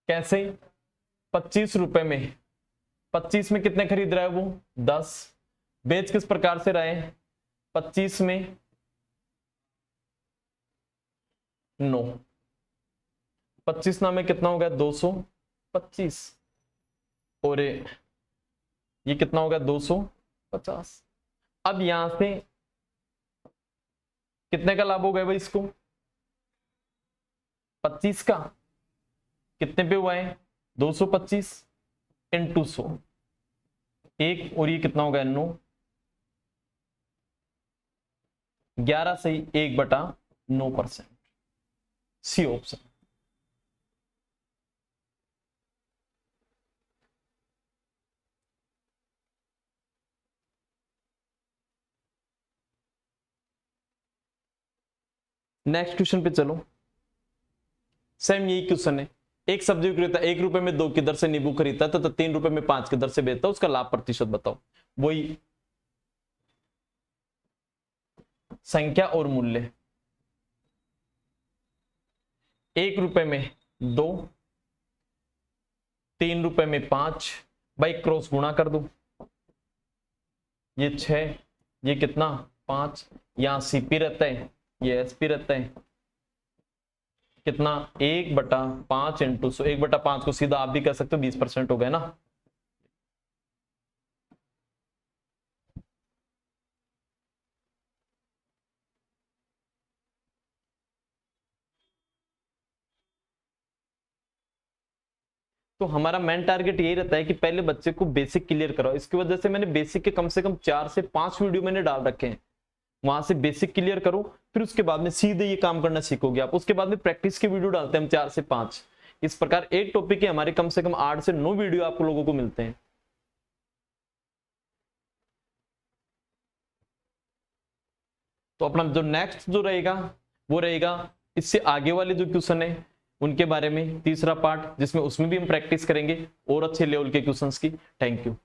S1: कैसे? 25 रुपए में, 25 में कितने खरीद रहा है वो? 10। बेच किस प्रकार से रहा है? 25 में 9, 25 ना में कितना हो गया? 225, और ये कितना हो गया? 250। अब यहां से कितने का लाभ हो गया भाई इसको? 25 का कितने पे हुआ है? 225 इंटू 100, 1 और ये कितना हो गया? 9, 11 से 1/9%, सी ऑप्शन। नेक्स्ट क्वेश्चन पे चलो। सेम यही क्वेश्चन है, एक सब्जी विक्रेता 1 रुपए में 2 की दर से नींबू खरीदता है तो 3 रुपए में 5 की दर से बेचता है, उसका लाभ प्रतिशत बताओ। वही संख्या और मूल्य। 1 रुपए में 2, 3 रुपए में 5, भाई क्रॉस गुणा कर दो, ये 6, ये कितना? 5, यहां सीपी रहता है, ये एसपी रहता है, कितना? 1/5 इंटू 100, 1/5 को सीधा आप भी कह सकते हो 20% हो गया ना। तो हमारा मेन टारगेट यही रहता है कि पहले बच्चे को बेसिक क्लियर कराओ। इसकी वजह से मैंने बेसिक के कम से कम 4 से 5 वीडियो मैंने डाल रखे हैं, वहां से बेसिक क्लियर करो, फिर उसके बाद में सीधे ये काम करना सीखोगे आप। उसके बाद में प्रैक्टिस की वीडियो डालते हैं हम 4 से 5। इस प्रकार एक टॉपिक के हमारे कम से कम 8 से 9 वीडियो आपको लोगों को मिलते हैं। तो अपना जो नेक्स्ट जो रहेगा वो रहेगा इससे आगे वाले जो क्वेश्चन है उनके बारे में, तीसरा पार्ट, जिसमें उसमें भी हम प्रैक्टिस करेंगे और अच्छे लेवल के क्वेश्चंस की। Thank you.